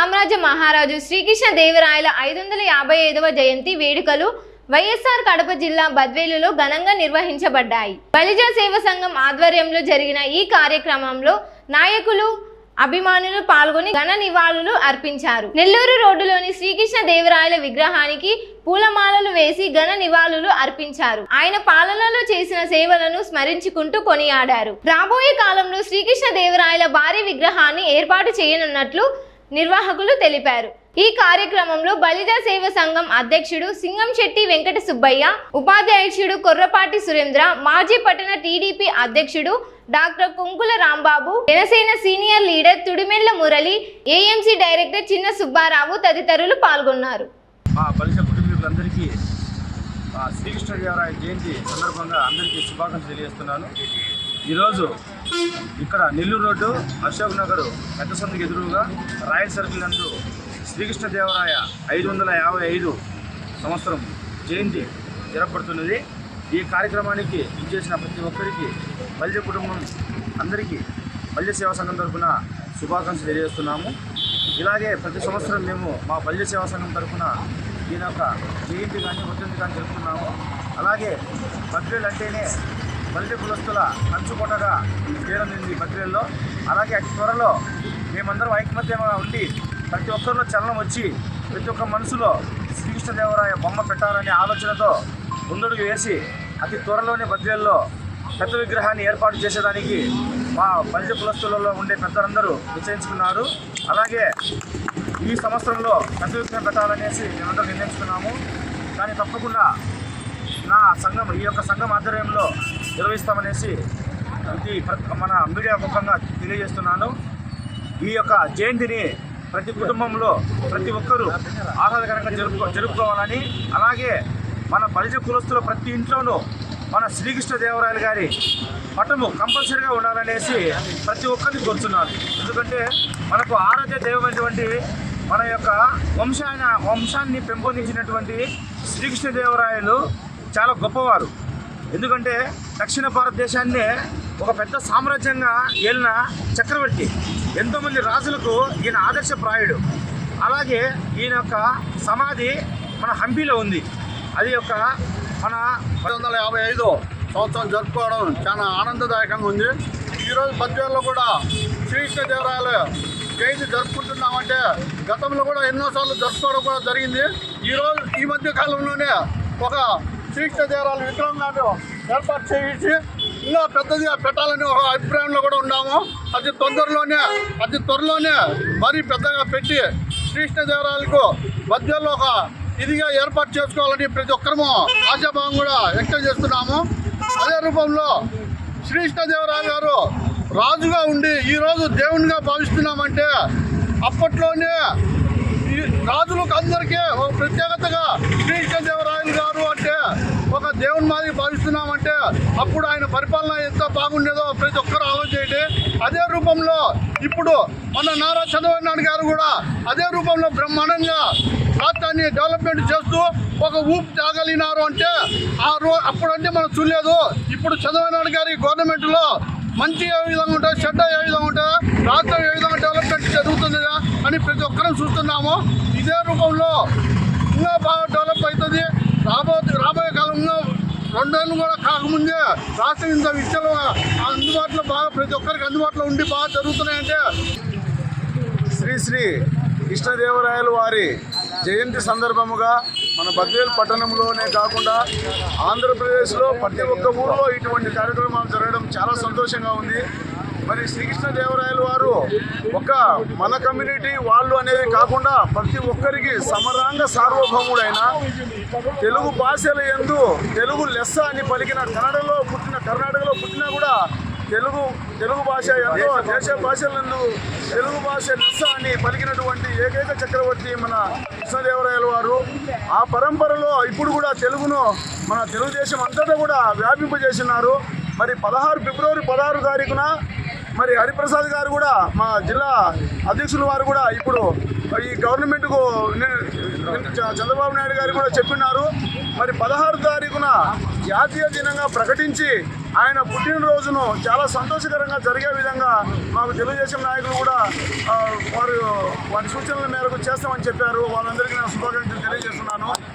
సామ్రాజ్య మహారాజు శ్రీకృష్ణ దేవరాయల 555వ జయంతి వేడుకలు వైఎస్ఆర్ కడప జిల్లా బద్వేలులో ఘనంగా నిర్వహించబడ్డాయి. బలిజ సేవ సంఘం ఆధ్వర్యంలో జరిగిన ఈ కార్యక్రమంలో నాయకులు, అభిమానులు పాల్గొని ఘన నివాళులు అర్పించారు. నెల్లూరు రోడ్డులోని శ్రీకృష్ణ దేవరాయల విగ్రహానికి పూలమాలలు వేసి ఘన నివాళులు అర్పించారు. ఆయన పాలనలో చేసిన సేవలను స్మరించుకుంటూ కొనియాడారు. రాబోయే కాలంలో శ్రీకృష్ణ దేవరాయల భారీ విగ్రహాన్ని ఏర్పాటు చేయనున్నట్లు నిర్వాహకులు తెలిపారు. ఈ కార్యక్రమంలో బలిజ సేవ సంఘం అధ్యక్షుడు సింగంశెట్టి వెంకట సుబ్బయ్య, ఉపాధ్యక్షుడు కొర్రపాటి సురేంద్ర, మాజీ పట్టణ టీడీపీ అధ్యక్షుడు doctor Kunkula Rambabu, Janasena senior leader Tudimella Murali, AMC director Chinna Subbarao తదితరులు పాల్గొన్నారు. మా బలిజ కుటుంబీకులందరికీ శ్రీకృష్ణదేవరాయ జయంతి సందర్భంగా అందరికీ శుభాకాంక్షలు తెలియజేస్తున్నాను. ఈరోజు ఇక్కడ నెల్లూరు రోడ్డు, అశోక్ నగర్ పెద్ద సందుకు ఎదురుగా రాయల్ సర్కిల్ నందు శ్రీకృష్ణదేవరాయ 555 సంవత్సరం జయంతి జరపబడుతున్నది. ఈ కార్యక్రమానికి ఇచ్చేసిన ప్రతి ఒక్కరికి బలిజ కుటుంబం అందరికీ బలిజ సేవా సంఘం తరఫున శుభాకాంక్షలు తెలియజేస్తున్నాము. ఇలాగే ప్రతి సంవత్సరం మేము మా బలిజ సేవా సంఘం తరఫున దీని యొక్క జయంతి కానీ వర్ధంతి కానీ జరుపుతున్నాము. అలాగే బద్వేలు అంటేనే బలిజ కులస్తుల కంచుకోటగా పేరొందింది బద్వేల్లో. అలాగే అతి త్వరలో మేమందరం ఐకమత్యంగా ఉండి ప్రతి ఒక్కరిలో చలనం వచ్చి ప్రతి ఒక్క మనసులో శ్రీకృష్ణదేవరాయ బొమ్మ పెట్టాలనే ఆలోచనతో ముందడుగు వేసి అతి త్వరలోనే బద్వేల్లో పెద్ద విగ్రహాన్ని ఏర్పాటు చేసేదానికి మా బలిజ కులస్తులలో ఉండే పెద్దలందరూ నిశ్చయించుకున్నారు. అలాగే ఈ సంవత్సరంలో పెద్ద విగ్రహం పెట్టాలనేసి మేమందరూ నిర్ణయించుకున్నాము. కానీ తప్పకుండా ఈ యొక్క సంఘం ఆధ్వర్యంలో నిర్వహిస్తామనేసి మన మీడియా ముఖంగా తెలియజేస్తున్నాను. ఈ యొక్క జయంతిని ప్రతి కుటుంబంలో ప్రతి ఒక్కరూ ఆహ్లాదకరంగా జరుపుకోవాలని, అలాగే మన బలిజ కులస్తుల ప్రతి ఇంట్లోనూ మన శ్రీకృష్ణదేవరాయలు గారి పటము కంపల్సరీగా ఉండాలనేసి ప్రతి ఒక్కరిని కోరుతున్నాను. ఎందుకంటే మనకు ఆరాధ్య దైవమైనటువంటి మన యొక్క వంశాన్ని పెంపొందించినటువంటి శ్రీకృష్ణదేవరాయలు చాలా గొప్పవారు. ఎందుకంటే దక్షిణ భారతదేశాన్నే ఒక పెద్ద సామ్రాజ్యంగా ఏలిన చక్రవర్తి. ఎంతోమంది రాజులకు ఈయన ఆదర్శప్రాయుడు. అలాగే ఈయన యొక్క సమాధి మన హంపీలో ఉంది. అది యొక్క మన 555 సంవత్సరం జరుపుకోవడం చాలా ఆనందదాయకంగా ఉంది. ఈరోజు బద్వేల్లో కూడా శ్రీకృష్ణదేవరాయల జయంతి జరుపుకుంటున్నామంటే గతంలో కూడా ఎన్నోసార్లు జరుపుకోవడం కూడా జరిగింది. ఈ మధ్య కాలంలోనే ఒక శ్రీకృష్ణదేవరాయల విగ్రహంగా ఏర్పాటు చేయించి ఇంకా పెద్దదిగా పెట్టాలని ఒక అభిప్రాయంలో కూడా ఉన్నాము. అతి త్వరలోనే మరీ పెద్దగా పెట్టి శ్రీకృష్ణదేవరాయలకు బద్వేల్లో ఒక ఇదిగా ఏర్పాటు చేసుకోవాలని ప్రతి ఒక్కరము ఆశాభావం కూడా వ్యక్తం చేస్తున్నాము. అదే రూపంలో శ్రీకృష్ణదేవరాయ గారు రాజుగా ఉండి ఈరోజు దేవునిగా భావిస్తున్నామంటే అప్పట్లోనే రాజులకు అందరికీ ఒక ప్రత్యేకతగా శ్రీకృష్ణదేవరాయలు గారు అంటే ఒక దేవుని మాదిరి భావిస్తున్నామంటే అప్పుడు ఆయన పరిపాలన ఎంత బాగుండేదో ప్రతి ఒక్కరు ఆలోచించండి. అదే రూపంలో ఇప్పుడు మన నారా చంద్రబాబు నాయుడు గారు కూడా అదే రూపంలో బ్రహ్మాండంగా రాష్ట్రాన్ని డెవలప్మెంట్ చేస్తూ ఒక ఊపు తాగలిగినారు అంటే అప్పుడంటే మనం చూడలేదు. ఇప్పుడు చంద్రబాబు నాయుడు గారి గవర్నమెంట్లో మంచి ఏ విధంగా ఉంటుంది, చెడ్డ ఏ విధంగా ఉంటుంది, రాష్ట్రం ఏ విధంగా డెవలప్మెంట్ జరుగుతుంది అని ప్రతి ఒక్కరం చూస్తున్నాము. ఇదే రూపంలో ఇంకా బాగా డెవలప్ అవుతుంది. రాబోయే కాలంలో 2 ఏళ్ళు కూడా కాకముందే రాష్ట్రం ఇంత విషయాలు అందుబాటులో బాగా ప్రతి ఒక్కరికి అందుబాటులో ఉండి బాగా జరుగుతున్నాయంటే శ్రీ కృష్ణదేవరాయలు వారి జయంతి సందర్భముగా మన బద్వేలు పట్టణంలోనే కాకుండా ఆంధ్రప్రదేశ్లో ప్రతి ఒక్క ఊళ్ళో ఇటువంటి కార్యక్రమాలు జరగడం చాలా సంతోషంగా ఉంది. మరి శ్రీకృష్ణదేవరాయలు వారు ఒక మన కమ్యూనిటీ వాళ్ళు అనేది కాకుండా ప్రతి ఒక్కరికి సమరాంగ సార్వభౌముడైన తెలుగు భాషల యందు తెలుగు లెస్స అని పలికిన కర్ణాటకలో పుట్టినా కూడా తెలుగు భాష ఎంతో దేశ భాషలందు తెలుగు భాష లెస్స అని పలికినటువంటి ఏకైక చక్రవర్తి మన కృష్ణదేవరాయలు వారు. ఆ పరంపరలో ఇప్పుడు కూడా తెలుగును మన తెలుగుదేశం అంతటా కూడా వ్యాపింపజేసినారు. మరి ఫిబ్రవరి 16 తారీఖున మరి హరిప్రసాద్ గారు కూడా మా జిల్లా అధ్యక్షుల వారు కూడా ఇప్పుడు ఈ గవర్నమెంట్కు చంద్రబాబు నాయుడు గారు కూడా చెప్పినారు. మరి 16 తారీఖున జాతీయ దినంగా ప్రకటించి ఆయన పుట్టినరోజును చాలా సంతోషకరంగా జరిగే విధంగా మాకు తెలుగుదేశం నాయకులు కూడా వారి సూచనల మేరకు చేస్తామని చెప్పారు. వాళ్ళందరికీ నా శుభాకాంక్షలు తెలియజేస్తున్నాను.